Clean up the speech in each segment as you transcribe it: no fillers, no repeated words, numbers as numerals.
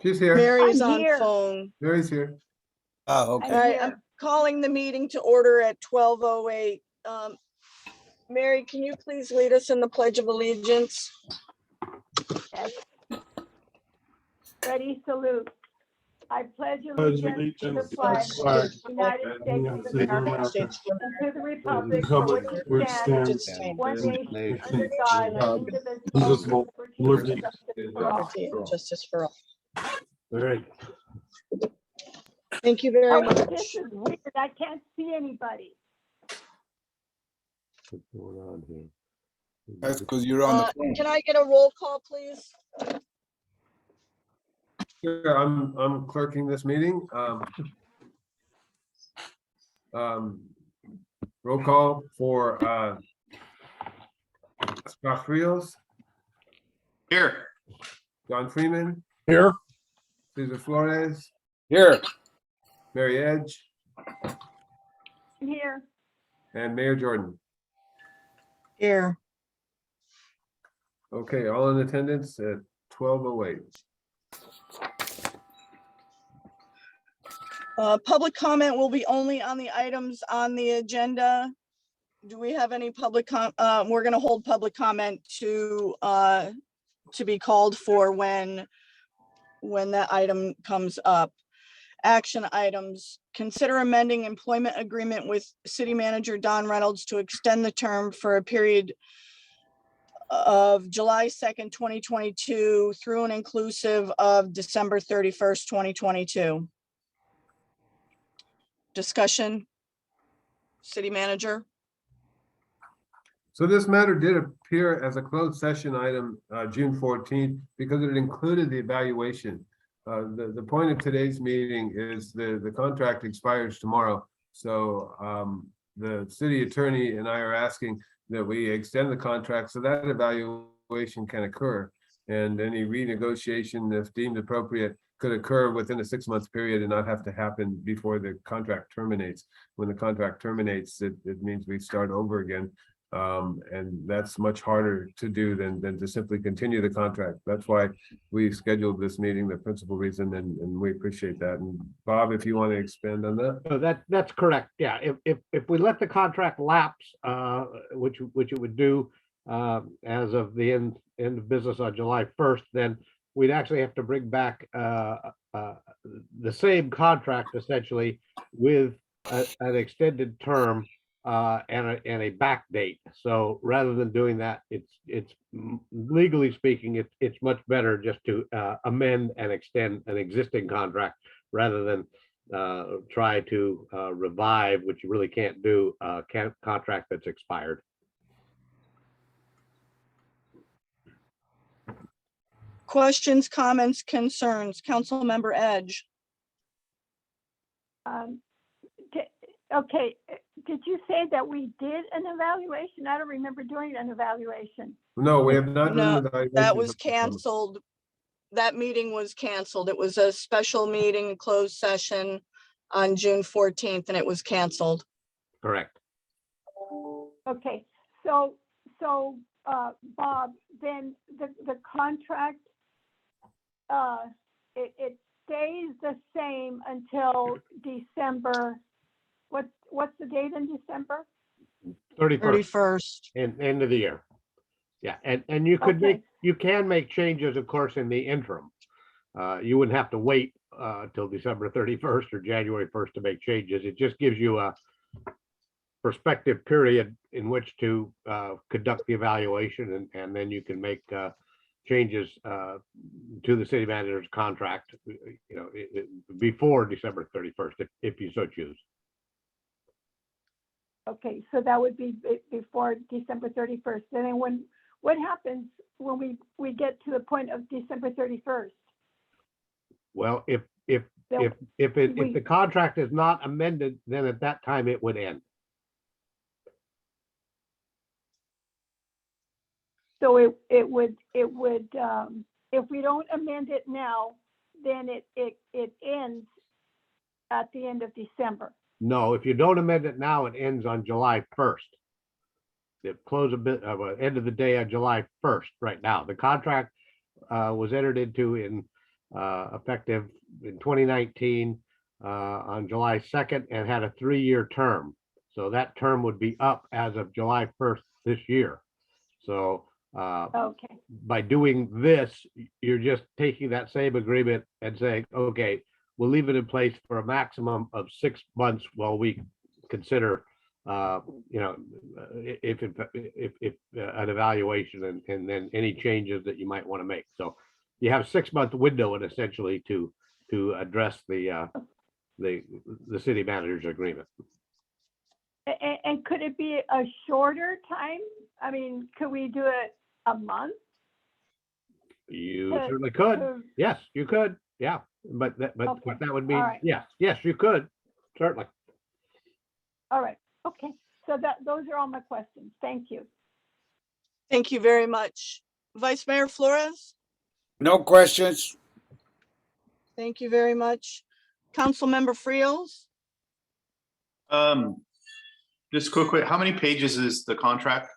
She's here. Mary's I'm on here. phone. Mary's here. Oh, I'm okay. All right, here. I'm calling the meeting to order at 12:08. Mary, can you please lead us in the Pledge of Allegiance? Yes. Ready, salute. I pledge Pledge allegiance to the allegiance to the flag flag of the United States of America States of and to the America, republic for which Republic it which stands, stands one nation, under nation, God, indivisible, indivisible, liberty. with justice for all. liberty and justice for all. Very. Thank you very Oh, much. this is weird. I can't see anybody. What's going on here? That's because you're on the phone. Can I get a roll call, please? Sure, I'm clerking this meeting. Roll call for Scott Frios, Here. John Freeman, Here. Cesar Flores, Here. Mary Edge, Here, and Mayor Jordan. Here. Okay, all in attendance at 12:08. Public comment will be only on the items on the agenda. Do we have any public we're gonna hold public comment to be called for when that item comes up. Action items, consider amending employment agreement with City Manager Don Reynolds to extend the term for a period of July 2nd, 2022 through and inclusive of December 31st, 2022. Discussion. City Manager. So this matter did appear as a closed session item, June 14th, because it included the evaluation. The point of today's meeting is the contract expires tomorrow. So the city attorney and I are asking that we extend the contract so that evaluation can occur. And any renegotiation, if deemed appropriate, could occur within a 6-month period and not have to happen before the contract terminates. When the contract terminates, it means we start over again. And that's much harder to do than to simply continue the contract. That's why we scheduled this meeting, the principal reason, and we appreciate that. And Bob, if you want to expand on that. No, that's correct. Yeah, if we let the contract lapse, which it would do as of the end of business on July 1st, then we'd actually have to bring back the same contract essentially with an extended term and a back date. So rather than doing that, it's legally speaking, it's much better just to amend and extend an existing contract rather than try to revive, which you really can't do, a contract that's expired. Questions, comments, concerns, Councilmember Edge. Okay, did you say that we did an evaluation? I don't remember doing an evaluation. No, we have not. No, done the evaluation. that was canceled. That meeting was canceled. It was a special meeting, closed session on June 14th, and it was canceled. Correct. Okay, so Bob, then the contract, it stays the same until December. What's the date in December? 31st, 31st. end of the year. Yeah, and you could Okay. you can make changes, of course, in the interim. You wouldn't have to wait till December 31st or January 1st to make changes. It just gives you a prospective period in which to conduct the evaluation, and then you can make changes to the city manager's contract, before December 31st, if you so choose. Okay, so that would be before December 31st. And then what happens when we get to the point of December 31st? Well, if the contract is not amended, then at that time it would end. So it would if we don't amend it now, then it ends at the end of December. No, if you don't amend it now, it ends on July 1st. It close a bit of an end of the day on July 1st right now. The contract was entered into in effective in 2019 on July 2nd and had a 3-year term. So that term would be up as of July 1st this year. So Okay, by doing this, you're just taking that same agreement and saying, okay, we'll leave it in place for a maximum of 6 months while we consider, if an evaluation and then any changes that you might want to make. So you have a 6-month window and essentially to address the city manager's agreement. and could it be a shorter time? I mean, could we do it a month? You To- certainly could. to- Yes, you could. Yeah, but Okay, what that would mean, all right. yes, you could, certainly. All right, okay, so those are all my questions, thank you. Thank you very much. Vice Mayor Flores, No questions. thank you very much. Councilmember Frios, Just quickly, how many pages is the contract?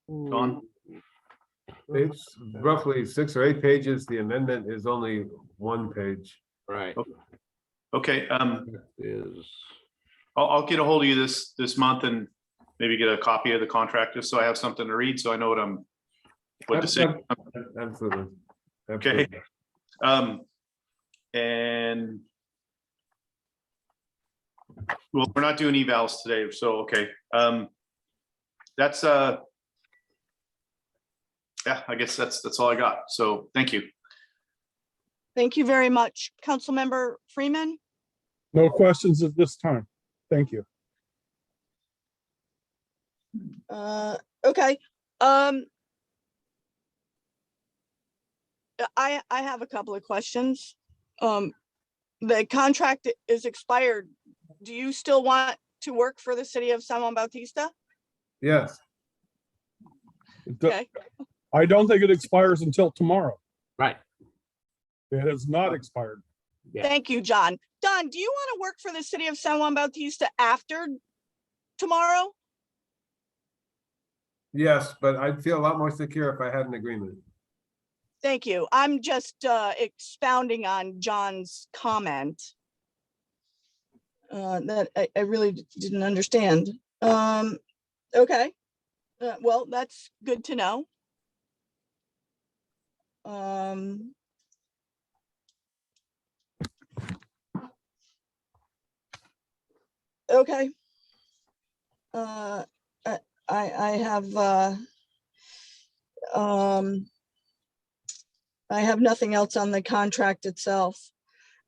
Don? It's roughly 6 or 8 pages. The amendment is only 1 page. Right. Okay, Is, I'll get a hold of you this month and maybe get a copy of the contract just so I have something to read, so I know what to say. Absolutely. Okay. Absolutely. And well, we're not doing evals today, so okay. That's yeah, I guess that's all I got. So thank you. thank you very much. Councilmember Freeman, No questions at this time. Thank you. okay. I have a couple of questions. The contract is expired. Do you still want to work for the city of San Juan Bautista? Yes, Okay, I don't think it expires until tomorrow. right. It has not expired. Yeah. thank you, John. Don, do you want to work for the city of San Juan Bautista after tomorrow? yes, but I'd feel a lot more secure if I had an agreement. Thank you. I'm just expounding on John's comment. That I really didn't understand. Okay. Well, that's good to know. Okay. I have nothing else on the contract itself.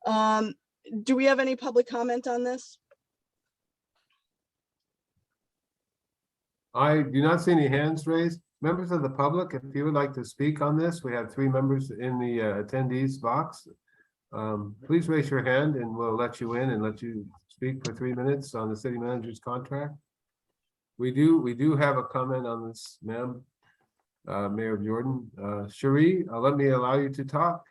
Do we have any public comment on this? I do not see any hands raised. Members of the public, if you would like to speak on this, we have 3 members in the attendees box. Please raise your hand and we'll let you in and let you speak for 3 minutes on the city manager's contract. We do have a comment on this, ma'am, Mayor Jordan. Cherie, let me allow you to talk.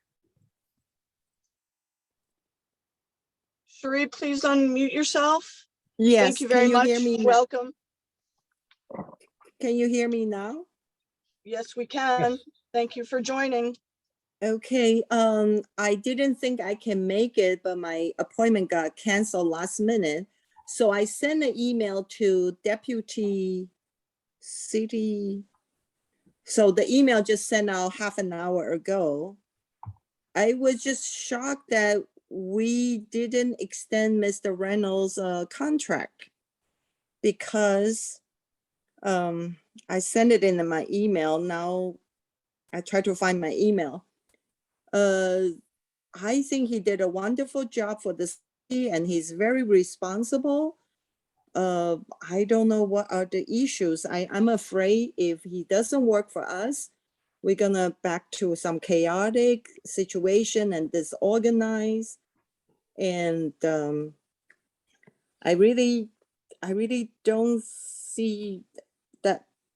Cherie, please unmute yourself. Yes, Thank you very can much. hear me now? Welcome. Can you hear me now? Yes, we can. Yes. Thank you for joining. Okay, I didn't think I can make it, but my appointment got canceled last minute. So I sent an email to Deputy City. So the email just sent out half an hour ago. I was just shocked that we didn't extend Mr. Reynolds' contract because I sent it in my email. Now I try to find my email. I think he did a wonderful job for the city and he's very responsible. I don't know what are the issues. I'm afraid if he doesn't work for us, we're gonna back to some chaotic situation and disorganized. And I really don't see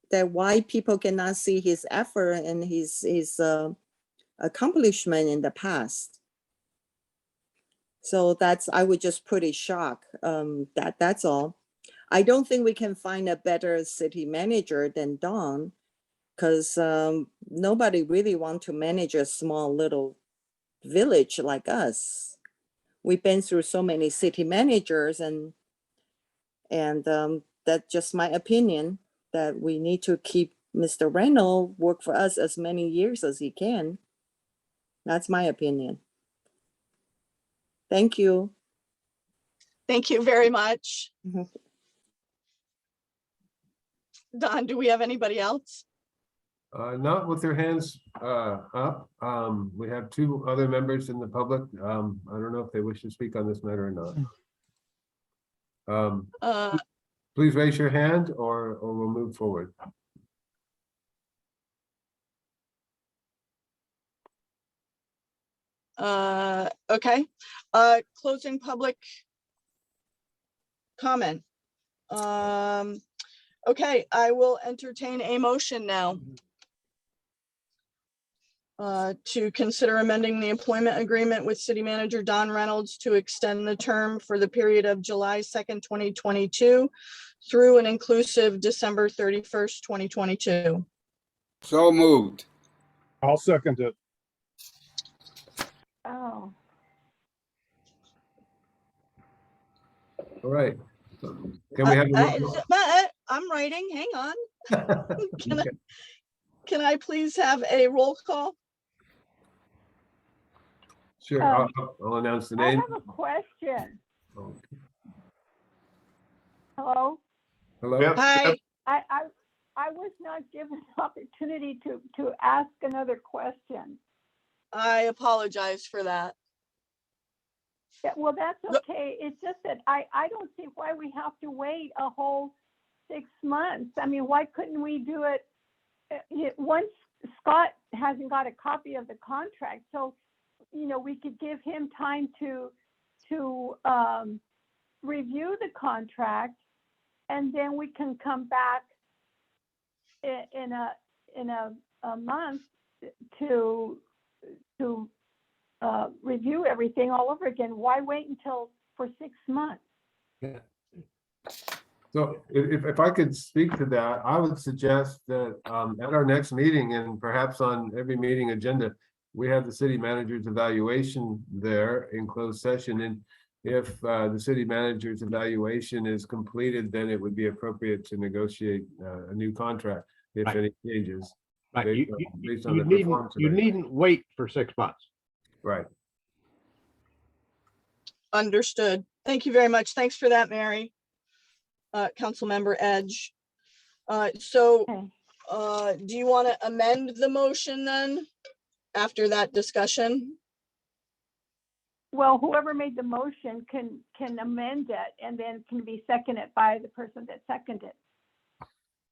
that why people cannot see his effort and his accomplishment in the past. So I would just pretty shocked. That's all. I don't think we can find a better city manager than Don, because nobody really want to manage a small little village like us. We've been through so many city managers and that's just my opinion, that we need to keep Mr. Reynolds work for us as many years as he can. That's my opinion. Thank you. Thank you very much. Mhm. Don, do we have anybody else? Not with their hands up. We have two other members in the public. I don't know if they wish to speak on this matter or not. Uh, Please raise your hand or we'll move forward. Okay, closing public comment. Okay, I will entertain a motion now. To consider amending the employment agreement with City Manager Don Reynolds to extend the term for the period of July 2nd, 2022 through and inclusive December 31st, 2022. So moved. I'll second it. Oh, All right. Can we have? I'm writing, hang on. Can I- Okay. Can I please have a roll call? Sure, I'll announce the I name. have a question. Okay. Hello? Hello? Yep. Hi, I was not given an opportunity to ask another question. I apologize for that. Yeah, well, that's No- okay. It's just that I don't see why we have to wait a whole 6 months. I mean, why couldn't we do it? Once Scott hasn't got a copy of the contract, so, we could give him time to review the contract, and then we can come back in a month to review everything all over again. Why wait for 6 months? So if I could speak to that, I would suggest that at our next meeting and perhaps on every meeting agenda, we have the city manager's evaluation there in closed session. And if the city manager's evaluation is completed, then it would be appropriate to negotiate a new contract if Right. any changes. Right, Based on you the needn't, performance of you it. needn't wait for 6 months. Right. Understood. Thank you very much. Thanks for that, Mary. Councilmember Edge. So, Okay. do you want to amend the motion then after that discussion? Well, whoever made the motion can amend it and then can be seconded by the person that seconded.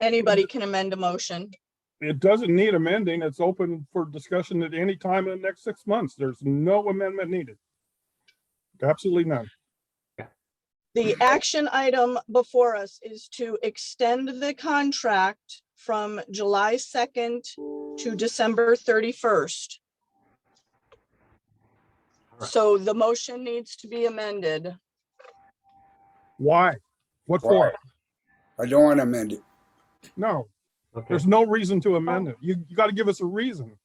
Anybody can amend a motion. It doesn't need amending. It's open for discussion at any time in the next 6 months. There's no amendment needed. Absolutely none. The action item before us is to extend the contract from July 2nd to December 31st. Alright. So the motion needs to be amended. Why? What for? I don't want to amend it. No, Okay, there's no reason to amend it. You got to give us a reason.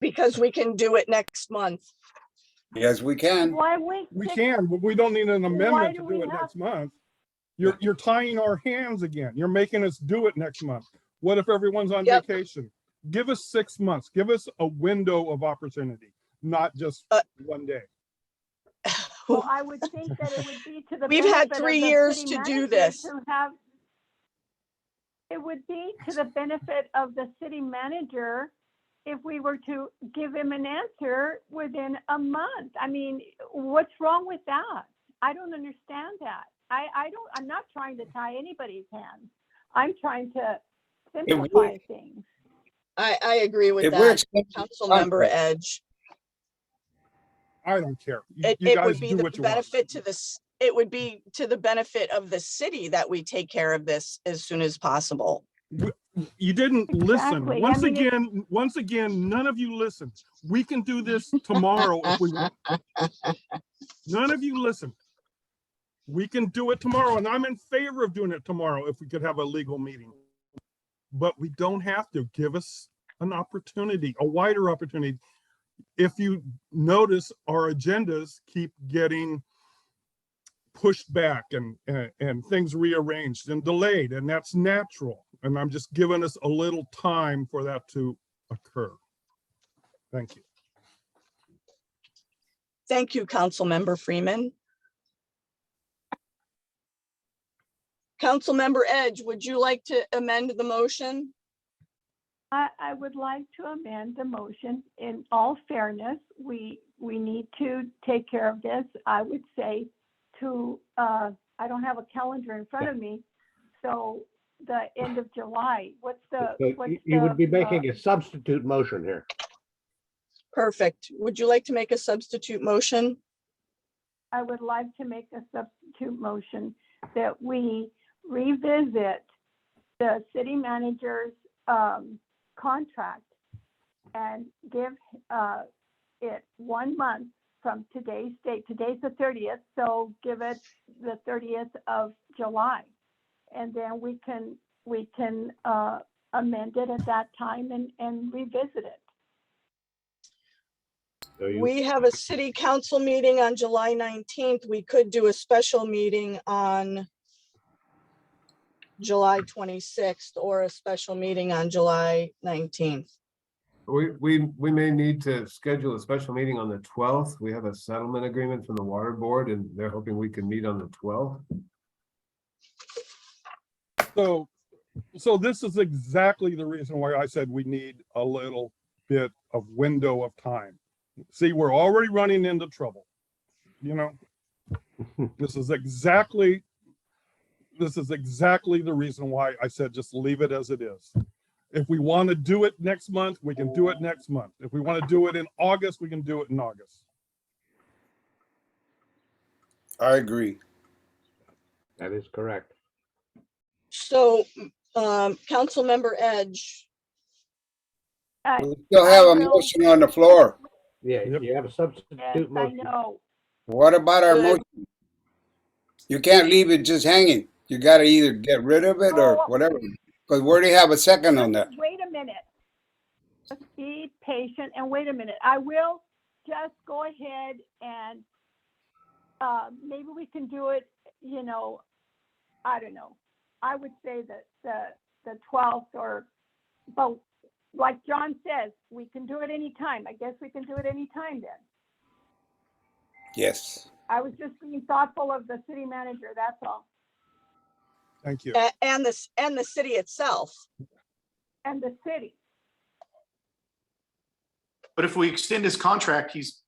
Because we can do it next month. Yes, we can. Why wait? We 6 can, but we don't need an amendment do to we do it have- next month. You're tying our hands again. You're making us do it next month. What if everyone's on Yep. vacation? Give us 6 months. Give us a window of opportunity, not just one day. Well, I would think that it would be to the. We've had benefit of 3 the years city to do manager this. to have- It would be to the benefit of the city manager if we were to give him an answer within a month. I mean, what's wrong with that? I don't understand that. I'm not trying to tie anybody's hands. I'm trying to simplify things. I agree with If we're that, extending the Councilmember contract, Edge. I don't care. You It guys would be do the what you want. benefit to this, it would be to the benefit of the city that we take care of this as soon as possible. You didn't listen. Exactly. I Once mean, again, none of you listened. We can do this tomorrow if we want. None of you listen. We can do it tomorrow, and I'm in favor of doing it tomorrow if we could have a legal meeting. But we don't have to. Give us an opportunity, a wider opportunity. if you notice, our agendas keep getting pushed back and things rearranged and delayed, and that's natural. And I'm just giving us a little time for that to occur. Thank you. Thank you, Councilmember Freeman. Councilmember Edge, would you like to amend the motion? I would like to amend the motion. In all fairness, we need to take care of this. I would say to, I don't have a calendar in front of me, so the end of July, what's So the? you would be making a substitute motion here. Perfect. Would you like to make a substitute motion? I would like to make a substitute motion that we revisit the city manager's contract and give it 1 month from today's date. Today's the 30th, so give it the 30th of July. And then we can amend it at that time and revisit it. So you- We have a city council meeting on July 19th. We could do a special meeting on July 26th or a special meeting on July 19th. We may need to schedule a special meeting on the 12th. We have a settlement agreement from the water board and they're hoping we can meet on the 12th. So this is exactly the reason why I said we need a little bit of window of time. See, we're already running into trouble. You know, this is exactly the reason why I said just leave it as it is. If we want to do it next month, we can do it next month. If we want to do it in August, we can do it in August. I agree. That is correct. So, Councilmember Edge, We still have a I will- motion on the floor. Yeah, Yep. you have a Yes, substitute I motion. know. What about our Good. motion? You can't leave it just hanging. You gotta either get rid of it or No. whatever. Because we already have a second on that. Wait a minute. Just be patient and wait a minute. I will just go ahead and maybe we can do it, you know, I don't know. I would say that the 12th or, but like John says, we can do it anytime. I guess we can do it anytime then. Yes. I was just being thoughtful of the city manager, that's all. Thank you. and the city itself. And the city. But if we extend his contract, he's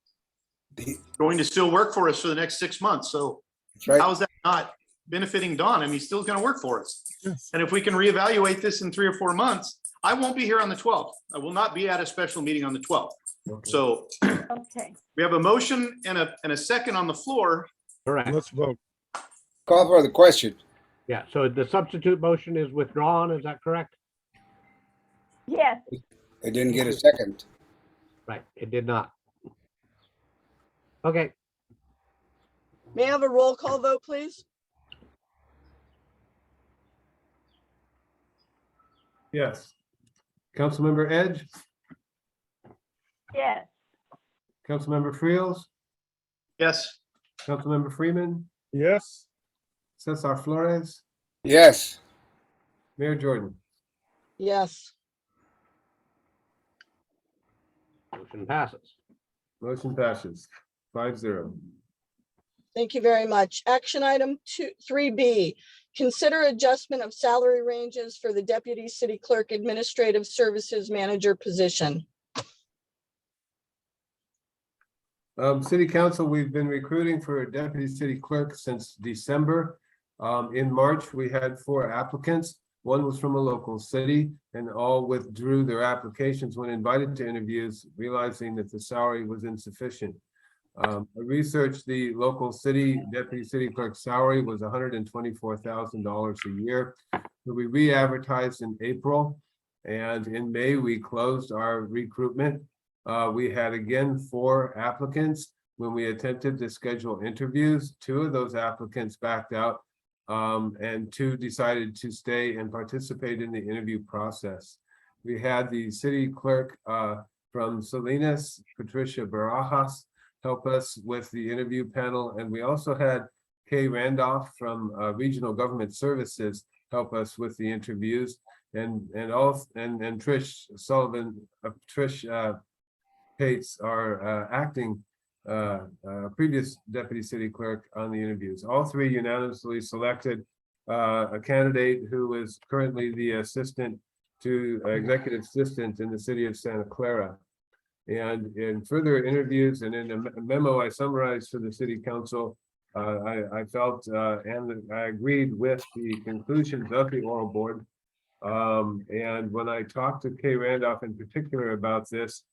going to still work for us for the next 6 months. So That's right. how is that not benefiting Don? I mean, he's still going to work for us. Yes. And if we can reevaluate this in 3 or 4 months, I won't be here on the 12th. I will not be at a special meeting on the 12th. So Okay. we have a motion and a second on the floor. Correct. Let's vote. Call for the question. Yeah, so the substitute motion is withdrawn, is that correct? Yes, I didn't get a second. Right, it did not. Okay, May I have a roll call vote, please? Yes. Councilmember Edge, yes. Councilmember Friels, Yes. Councilmember Freeman, Yes. Cesar Flores, Yes. Mayor Jordan. Yes. motion passes. Motion passes 5-0. Thank you very much. Action item 3B, consider adjustment of salary ranges for the Deputy City Clerk Administrative Services Manager position. City Council, we've been recruiting for a deputy city clerk since December. In March, we had 4 applicants. One was from a local city and all withdrew their applications when invited to interviews, realizing that the salary was insufficient. I researched the local city deputy city clerk salary was $124,000 a year. So we re-advertised in April, and in May, we closed our recruitment. We had again 4 applicants. When we attempted to schedule interviews, 2 of those applicants backed out, and 2 decided to stay and participate in the interview process. We had the city clerk from Salinas, Patricia Barajas, help us with the interview panel. And we also had Kay Randolph from Regional Government Services help us with the interviews. And Trish Sullivan, Trish Pates, our acting previous deputy city clerk on the interviews. All three unanimously selected a candidate who is currently the assistant to executive assistant in the city of Santa Clara. And in further interviews and in a memo I summarized for the city council, I felt and I agreed with the conclusions of the oral board. And when I talked to Kay Randolph in particular about this,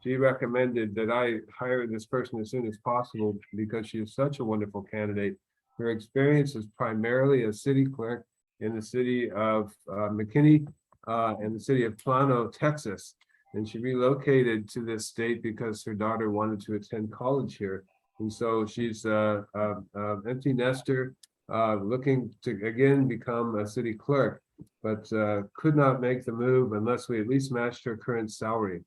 she recommended that I hire this person as soon as possible because she is such a wonderful candidate. Her experience is primarily as city clerk in the city of McKinney and the city of Plano, Texas. And she relocated to this state because her daughter wanted to attend college here. And so she's an empty nester looking to again become a city clerk, but could not make the move unless we at least matched her current salary.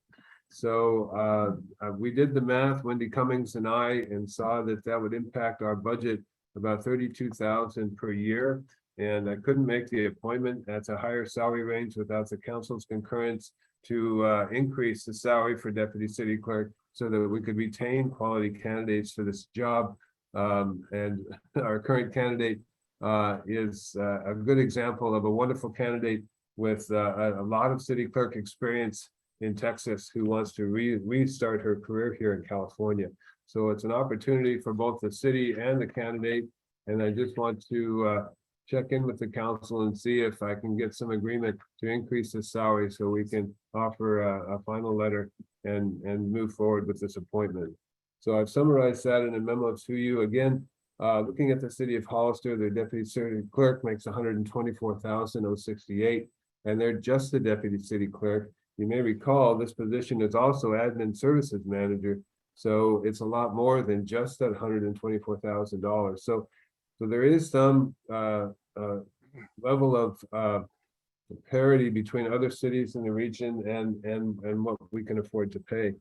So we did the math, Wendy Cummings and I, and saw that that would impact our budget about $32,000 per year. And I couldn't make the appointment. That's a higher salary range without the council's concurrence to increase the salary for deputy city clerk so that we could retain quality candidates for this job. And our current candidate is a good example of a wonderful candidate with a lot of city clerk experience in Texas who wants to restart her career here in California. So it's an opportunity for both the city and the candidate. And I just want to check in with the council and see if I can get some agreement to increase the salary so we can offer a final letter and move forward with this appointment. So I've summarized that in a memo to you. Again, looking at the city of Hollister, their deputy city clerk makes $124,068, and they're just the deputy city clerk. You may recall this position is also admin services manager. So it's a lot more than just that $124,000. So there is some level of parity between other cities in the region and what we can afford to pay.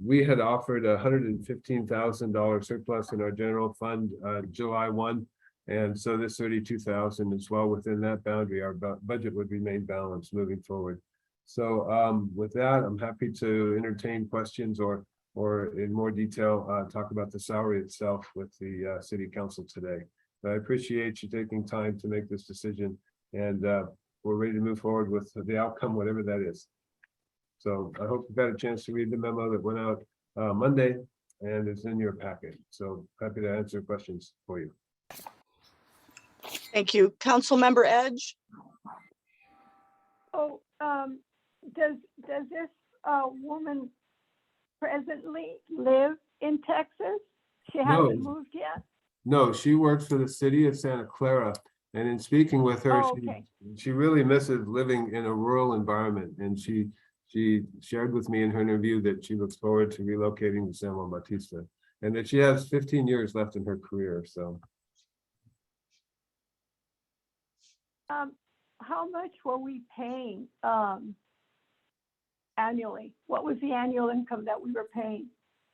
We had offered $115,000 surplus in our general fund July 1. And so this 32,000 is well within that boundary. Our budget would remain balanced moving forward. So with that, I'm happy to entertain questions or in more detail, talk about the salary itself with the city council today. But I appreciate you taking time to make this decision, and we're ready to move forward with the outcome, whatever that is. So I hope you've had a chance to read the memo that went out Monday and it's in your packet. So happy to answer questions for you. Thank you. Councilmember Edge? Oh, does this woman presently live in Texas? She hasn't moved yet? No, she works for the city of Santa Clara. And in speaking with her, Oh, okay. she really misses living in a rural environment. And she shared with me in her interview that she looks forward to relocating to San Juan Bautista and that she has 15 years left in her career. So how much were we paying annually? What was the annual income that we were paying?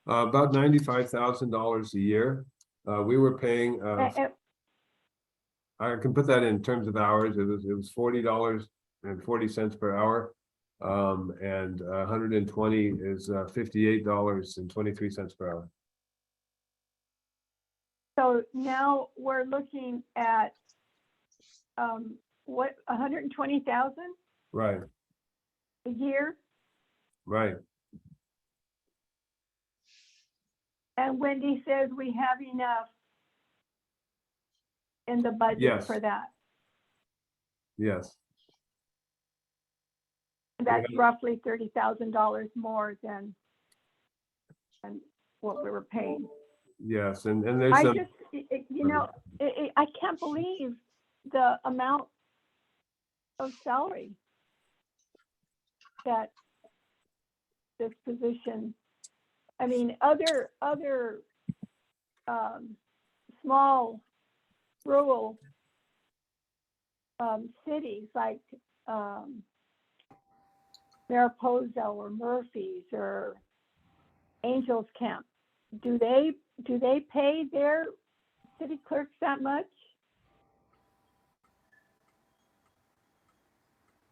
about $95,000 a year. We were paying, I can put that in terms of hours. It was $40.40 per hour. And 120 is $58.23 per hour. So now we're looking at what, 120,000 Right, a year? right. And Wendy says we have enough in the budget Yes. for that. Yes, That's roughly $30,000 more than what we were paying. yes. And there's I some, just, I can't believe the amount of salary that this position, I mean, other small rural cities like Mariposa or Murphy's or Angels Camp, do they pay their city clerks that much?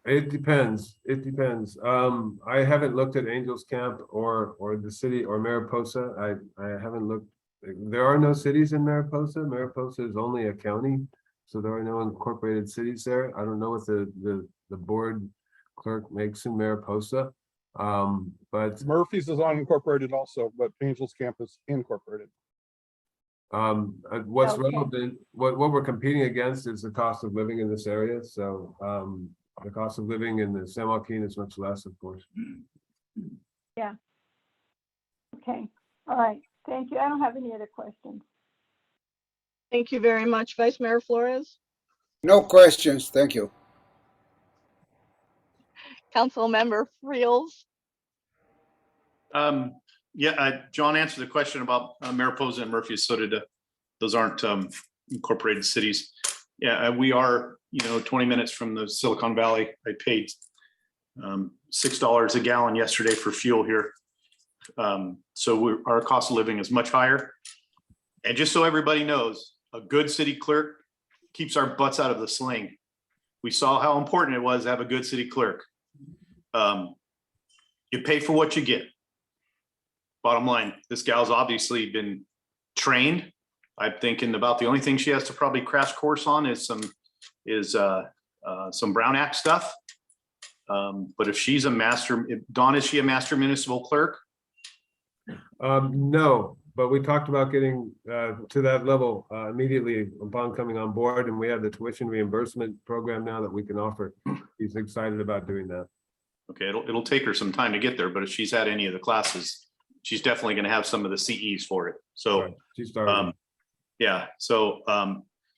It depends. It depends. I haven't looked at Angels Camp or the city or Mariposa. I haven't looked. There are no cities in Mariposa. Mariposa is only a county, so there are no incorporated cities there. I don't know what the board clerk makes in Mariposa. But Murphy's is unincorporated also, but Angels Camp is incorporated. what's Okay. relevant, what we're competing against is the cost of living in this area. So the cost of living in the San Joaquin is much less, of course. Okay, all right, thank you. I don't have any other questions. Thank you very much, Vice Mayor Flores. No questions, thank you. Councilmember Friels. Yeah, John answered the question about Mariposa and Murphy, so did, those aren't incorporated cities. Yeah, we are, 20 minutes from the Silicon Valley. I paid $6 a gallon yesterday for fuel here. So our cost of living is much higher. And just so everybody knows, a good city clerk keeps our butts out of the sling. We saw how important it was to have a good city clerk. You pay for what you get. Bottom line, this gal's obviously been trained. I'm thinking about the only thing she has to probably crash course on is some Brown Act stuff. But if she's a master, Dawn, is she a master municipal clerk? No, but we talked about getting to that level immediately upon coming on board, and we have the tuition reimbursement program now that we can offer. He's excited about doing that. Okay, it'll take her some time to get there, but if she's had any of the classes, she's definitely going to have some of the CEs for it. So, Right, she started. yeah, so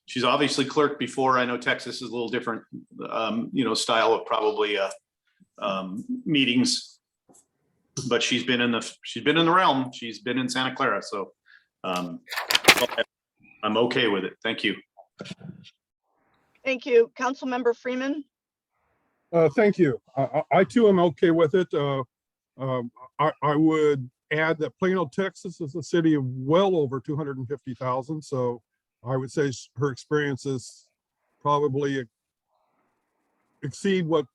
she's obviously clerked before. I know Texas is a little different, style of probably meetings, but she's been in the realm. She's been in Santa Clara, so I'm okay with it. Thank you. Thank you. Councilmember Freeman. Thank you. I too am okay with it. I would add that Plano, Texas is a city of well over 250,000. So I would say her experiences probably exceed what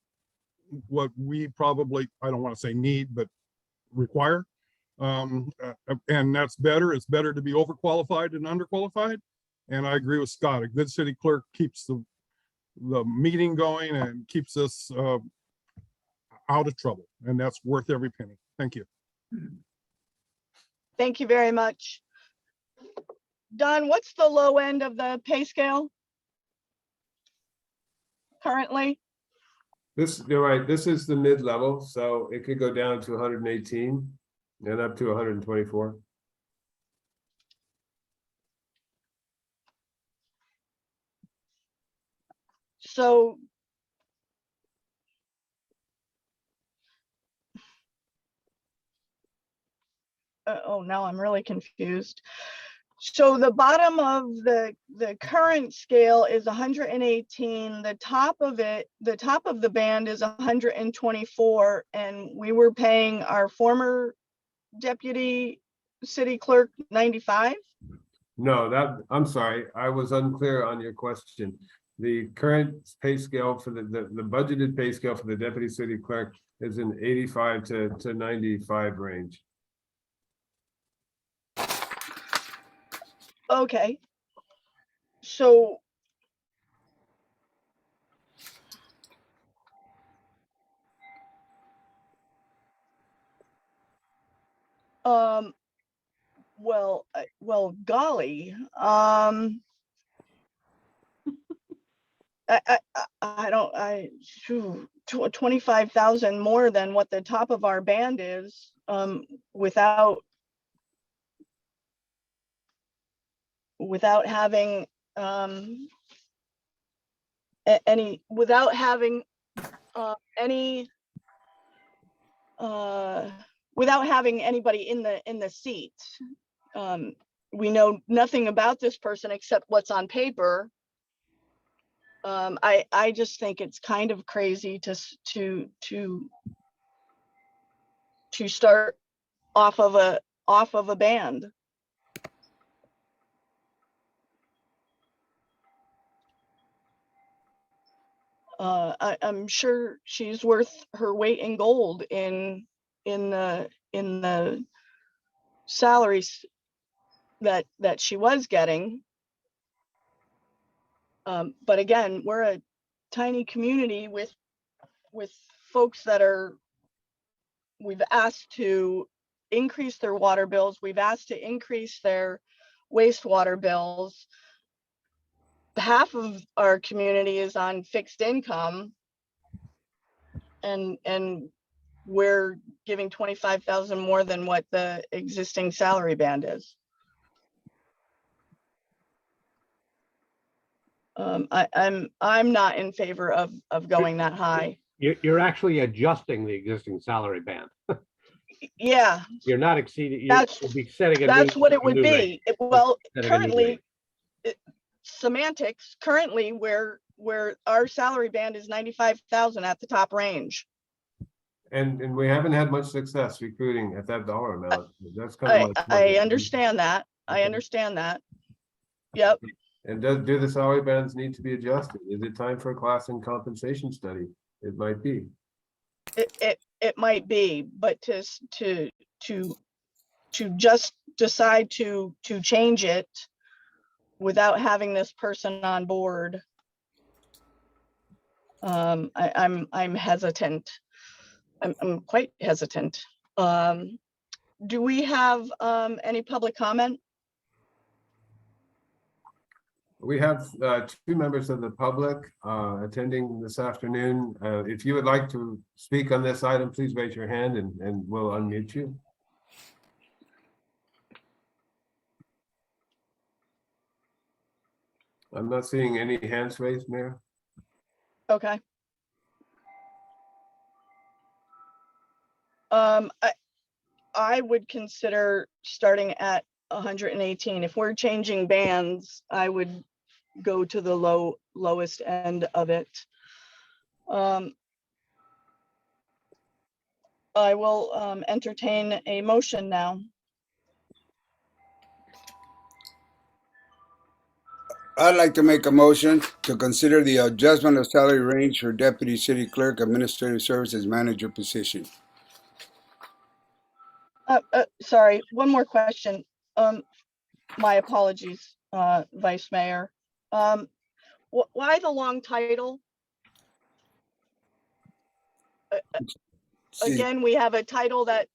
we probably, I don't want to say need, but require. And that's better. It's better to be overqualified than underqualified. And I agree with Scott. A good city clerk keeps the meeting going and keeps us out of trouble. And that's worth every penny. Thank you. Thank you very much. Don, what's the low end of the pay scale currently? You're right, this is the mid-level, so it could go down to 118 and up to 124. So now I'm really confused. So the bottom of the current scale is 118. The top of the band is 124, and we were paying our former deputy city clerk 95. No, I'm sorry, I was unclear on your question. The current pay scale for the budgeted pay scale for the deputy city clerk is in 85 to 95 range. Okay. So well, golly, phew, 25,000 more than what the top of our band is, without having without having anybody in the seat. We know nothing about this person except what's on paper. I just think it's kind of crazy to to start off of a band. I'm sure she's worth her weight in gold in the salaries that she was getting. But again, we're a tiny community with folks that we've asked to increase their water bills. We've asked to increase their wastewater bills. Half of our community is on fixed income. And we're giving 25,000 more than what the existing salary band is. I'm not in favor of going that high. You're actually adjusting the existing salary band. Yeah, You're not exceeding, That's- you'll be setting a new. that's what it would a new rate. be. Well, Setting a new currently, rate. semantics, currently where our salary band is 95,000 at the top range. And we haven't had much success recruiting at that dollar amount. That's kind of my point. I understand that. I understand that. Yep. And do the salary bands need to be adjusted? Is it time for a class and compensation study? It might be. It might be, but to just decide to change it without having this person on board, I'm hesitant. I'm quite hesitant. Do we have any public comment? We have two members of the public attending this afternoon. If you would like to speak on this item, please raise your hand and we'll unmute you. I'm not seeing any hands raised, Mayor. Okay. I would consider starting at 118. If we're changing bands, I would go to the lowest end of it. I will entertain a motion now. I'd like to make a motion to consider the adjustment of salary range for Deputy City Clerk Administrative Services Manager position. Sorry, one more question. My apologies, Vice Mayor. Why the long title? See, Again, we have a title that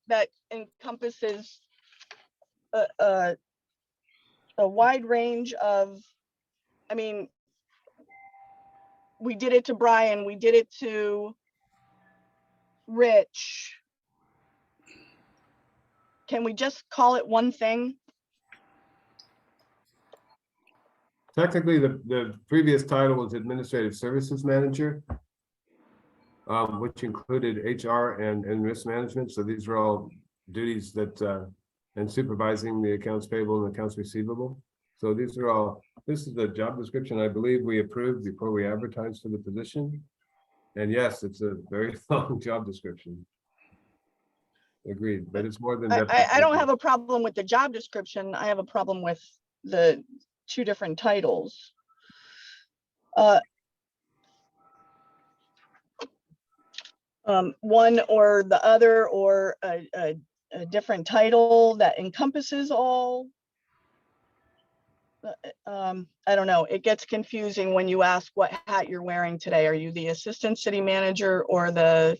encompasses a wide range of, I mean, we did it to Brian, we did it to Rich. Can we just call it one thing? Technically, the previous title was Administrative Services Manager, which included HR and risk management. So these are all duties that, and supervising the accounts payable and accounts receivable. So these are all, this is the job description I believe we approved before we advertised for the position. And yes, it's a very long job description. Agreed, but it's more than. I don't have a problem with the job description. I have a problem with the two different titles. One or the other, or a different title that encompasses all. I don't know. It gets confusing when you ask what hat you're wearing today. Are you the assistant city manager or the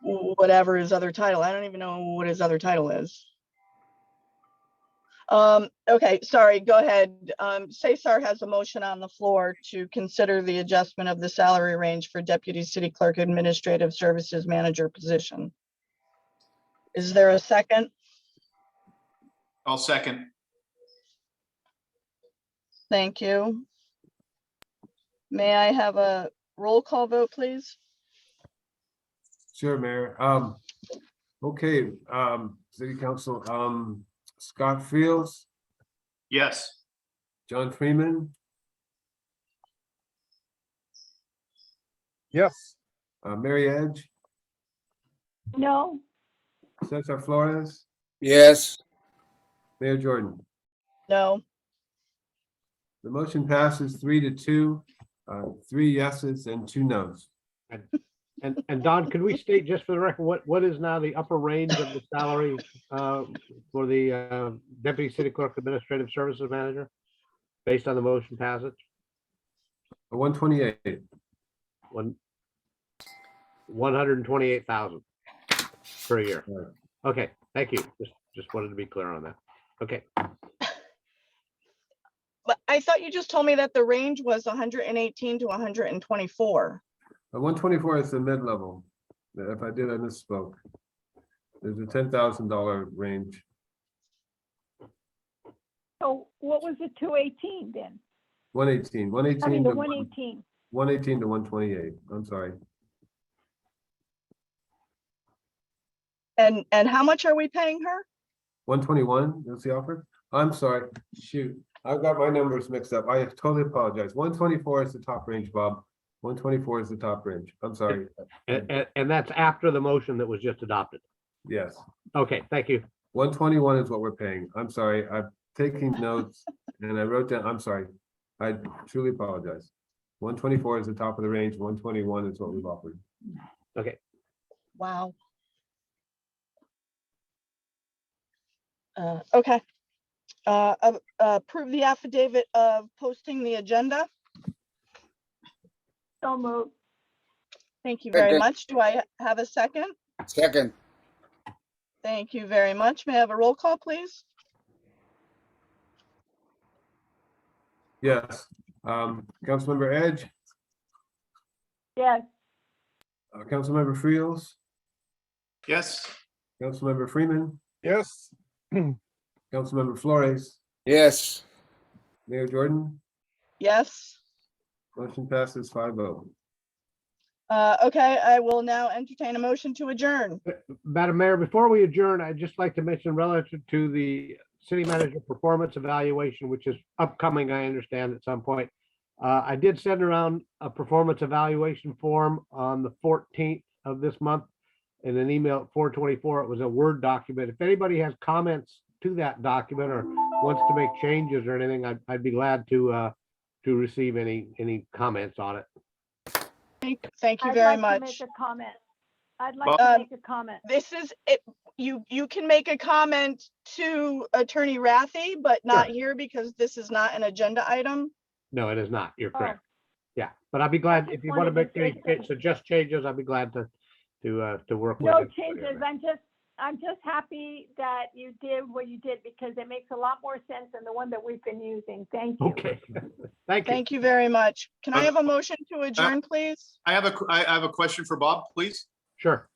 whatever his other title? I don't even know what his other title is. Okay, sorry, go ahead. Cesar has a motion on the floor to consider the adjustment of the salary range for Deputy City Clerk Administrative Services Manager position. Is there a second? I'll second. Thank you. May I have a roll call vote, please? Sure, Mayor. Okay, City Council, Scott Fields, Yes. John Freeman, Yes. Mary Edge, No, Cesar Flores, Yes. Mayor Jordan. No, The motion passes 3-2, 3 yeses and 2 nos. And Don, could we state just for the record, what is now the upper range of the salary for the Deputy City Clerk Administrative Services Manager? Based on the motion passage? 128. 128,000 per year. Right. Okay, thank you. Just wanted to be clear on that. Okay, but I thought you just told me that the range was 118 to 124. 124 is the mid-level. If I did, I misspoke. There's a $10,000 range. so what was the 218 then? 118, I mean, 118 the to 118. 118 to 128. I'm sorry. And how much are we paying her? 121, that's the offer? I'm sorry, shoot, I've got my numbers mixed up. I totally apologize. 124 is the top range, Bob. 124 is the top range. I'm sorry. and that's after the motion that was just adopted. Yes, Okay, thank you. 121 is what we're paying. I'm sorry, I'm taking notes and I wrote down, I'm sorry. I truly apologize. 124 is the top of the range, 121 is what we've offered. Okay, Wow. Okay. Approve the affidavit of posting the agenda. So moved. Thank you very Second. much. Do I have a second? Second. Thank you very much. May I have a roll call, please? Yes, Councilmember Edge, Yes, Councilmember Friels, Yes, Councilmember Freeman, Yes, Councilmember Flores, Yes. Mayor Jordan, Yes. motion passes 5-0. Okay, I will now entertain a motion to adjourn. Madam Mayor, before we adjourn, I'd just like to mention relative to the city manager performance evaluation, which is upcoming, I understand at some point. I did send around a performance evaluation form on the 14th of this month in an email at 4/24. It was a Word document. If anybody has comments to that document or wants to make changes or anything, I'd be glad to receive any comments on it. Thank you I'd very like to much. make a comment. I'd like Bob? to make a comment. This is it. You can make a comment to Attorney Rathy, but not Sure. here because this is not an agenda item. No, it is not. You're Oh. correct. Yeah, but I'd be glad just if you want to wanted make to any say- suggest changes, I'd be glad to work with No you. changes. I'm just happy that you did what you did because it makes a lot more sense than the one that we've been using. Thank you. Okay, thank you. Thank you very much. Can I have a motion to adjourn, please? I have a question for Bob, please. Sure.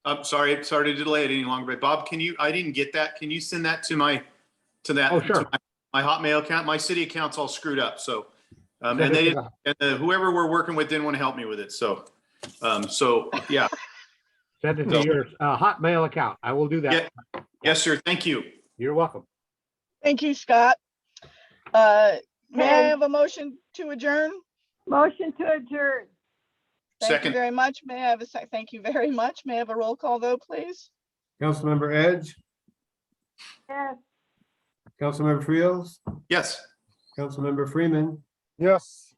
I'm sorry to delay it any longer, but Bob, I didn't get that. Can you send that to that? Oh, sure. to my Hotmail account? My city account's all screwed up, so. Send And it they, to the- and whoever we're working with didn't want to help me with it, so. Yeah, Send it No. to your Hotmail account. I will do that. yes, sir, thank you. You're welcome. Thank you, Scott. May I Okay. have a motion to adjourn? Motion to adjourn. Thank you Second. very much. May I have a thank you very much. May I have a roll call though, please? Councilmember Edge, Yes. Councilmember Friels, Yes, Councilmember Freeman, yes.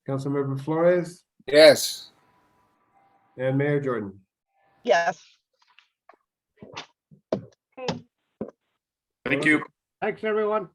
Councilmember Flores, Yes. and Mayor Jordan. Yes. Okay. thank you. Thanks, everyone.